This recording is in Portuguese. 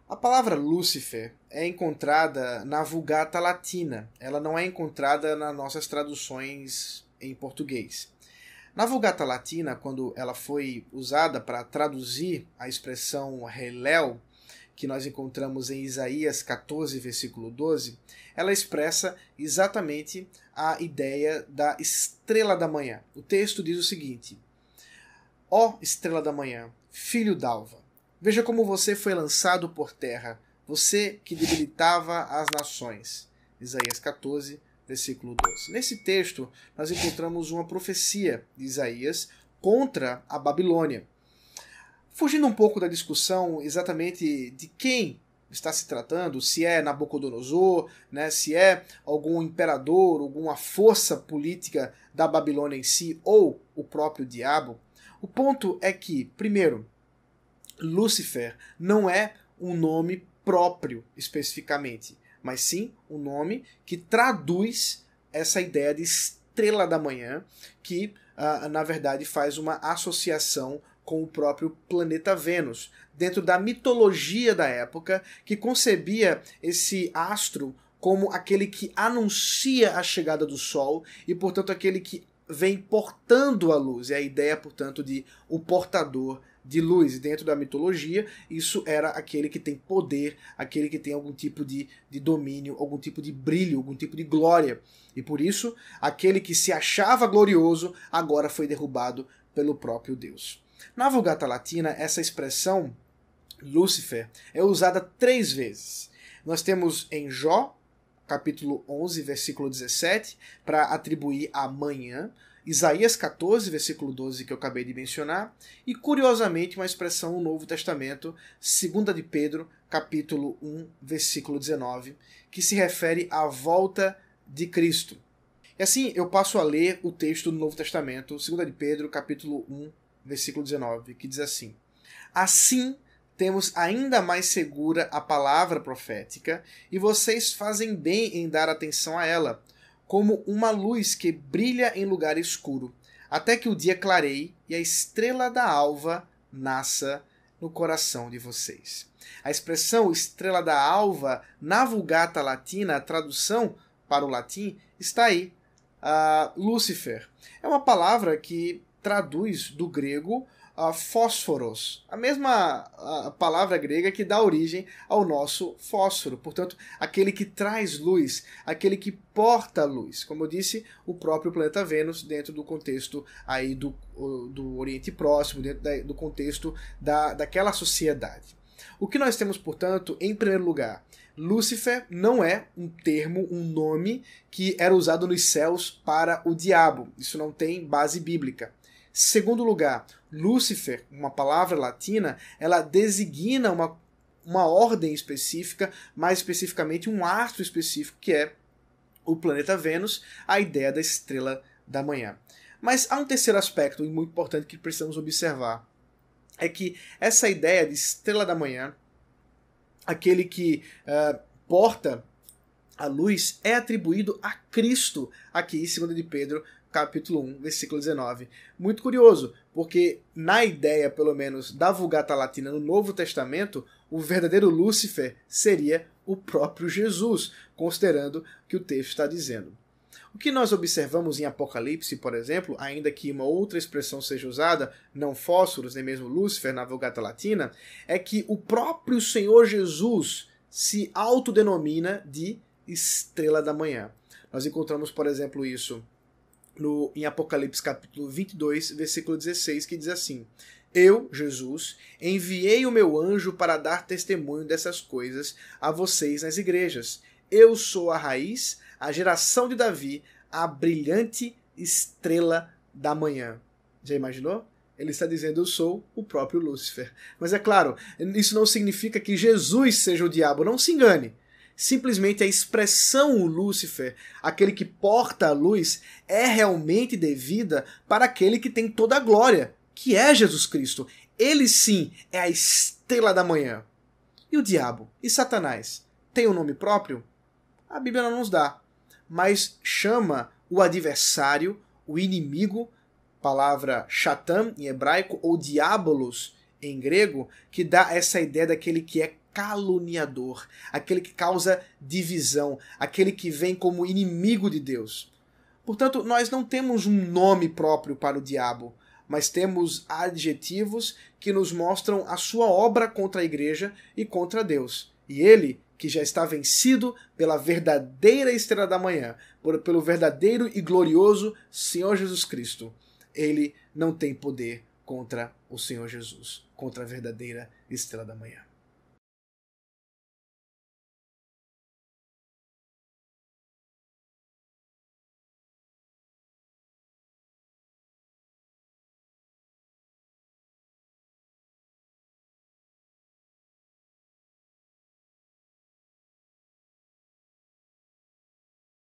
A palavra Lúcifer é encontrada na Vulgata Latina. Ela não é encontrada nas nossas traduções em português. Na Vulgata Latina, quando ela foi usada para traduzir a expressão Helel, que nós encontramos em Isaías 14, versículo 12, ela expressa exatamente a ideia da estrela da manhã. O texto diz o seguinte: Ó estrela da manhã, filho d'alva, veja como você foi lançado por terra, você que debilitava as nações. Isaías 14, versículo 12. Nesse texto, nós encontramos uma profecia de Isaías contra a Babilônia. Fugindo um pouco da discussão exatamente de quem está se tratando, se é Nabucodonosor, né, se é algum imperador, alguma força política da Babilônia em si, ou o próprio diabo, o ponto é que, primeiro, Lúcifer não é um nome próprio especificamente, mas sim um nome que traduz essa ideia de estrela da manhã, que na verdade faz uma associação com o próprio planeta Vênus, dentro da mitologia da época, que concebia esse astro como aquele que anuncia a chegada do Sol e, portanto, aquele que vem portando a luz. É a ideia, portanto, de o portador de luz. Dentro da mitologia, isso era aquele que tem poder, aquele que tem algum tipo de domínio, algum tipo de brilho, algum tipo de glória. E por isso, aquele que se achava glorioso agora foi derrubado pelo próprio Deus. Na Vulgata Latina, essa expressão Lúcifer é usada 3 vezes. Nós temos em Jó, capítulo 11, versículo 17, para atribuir a manhã, Isaías 14, versículo 12, que eu acabei de mencionar, e curiosamente uma expressão no Novo Testamento, 2 de Pedro, capítulo 1, versículo 19, que se refere à volta de Cristo. E assim eu passo a ler o texto do Novo Testamento, 2 de Pedro, capítulo 1, versículo 19, que diz assim: Assim temos ainda mais segura a palavra profética, e vocês fazem bem em dar atenção a ela, como uma luz que brilha em lugar escuro, até que o dia clareie e a estrela da alva nasça no coração de vocês. A expressão estrela da alva na Vulgata Latina, a tradução para o latim, está aí. Lúcifer é uma palavra que traduz do grego fósforos, a mesma palavra grega que dá origem ao nosso fósforo, portanto, aquele que traz luz, aquele que porta luz, como eu disse, o próprio planeta Vênus, dentro do contexto aí do Oriente Próximo, dentro do contexto daquela sociedade. O que nós temos, portanto, em primeiro lugar, Lúcifer não é um termo, um nome que era usado nos céus para o diabo. Isso não tem base bíblica. Segundo lugar, Lúcifer, uma palavra latina, ela designa uma ordem específica, mais especificamente um astro específico, que é o planeta Vênus, a ideia da estrela da manhã. Mas há um terceiro aspecto muito importante que precisamos observar. É que essa ideia de estrela da manhã, aquele que porta a luz, é atribuído a Cristo, aqui em 2 de Pedro, capítulo 1, versículo 19. Muito curioso, porque na ideia, pelo menos, da Vulgata Latina no Novo Testamento, o verdadeiro Lúcifer seria o próprio Jesus, considerando que o texto está dizendo. O que nós observamos em Apocalipse, por exemplo, ainda que uma outra expressão seja usada, não fósforos, nem mesmo Lúcifer na Vulgata Latina, é que o próprio Senhor Jesus se autodenomina de estrela da manhã. Nós encontramos, por exemplo, isso em Apocalipse capítulo 22, versículo 16, que diz assim: Eu, Jesus, enviei o meu anjo para dar testemunho dessas coisas a vocês nas igrejas. Eu sou a raiz, a geração de Davi, a brilhante estrela da manhã. Já imaginou? Ele está dizendo: eu sou o próprio Lúcifer. Mas é claro, isso não significa que Jesus seja o diabo, não se engane. Simplesmente a expressão Lúcifer, aquele que porta a luz, é realmente devida para aquele que tem toda a glória, que é Jesus Cristo. Ele sim é a estrela da manhã. E o diabo? E Satanás? Tem um nome próprio? A Bíblia não nos dá, mas chama o adversário, o inimigo, palavra Shatan em hebraico, ou diabolos em grego, que dá essa ideia daquele que é caluniador, aquele que causa divisão, aquele que vem como inimigo de Deus. Portanto, nós não temos um nome próprio para o diabo, mas temos adjetivos que nos mostram a sua obra contra a igreja e contra Deus. E ele, que já está vencido pela verdadeira estrela da manhã, pelo verdadeiro e glorioso Senhor Jesus Cristo, ele não tem poder contra o Senhor Jesus, contra a verdadeira estrela da manhã.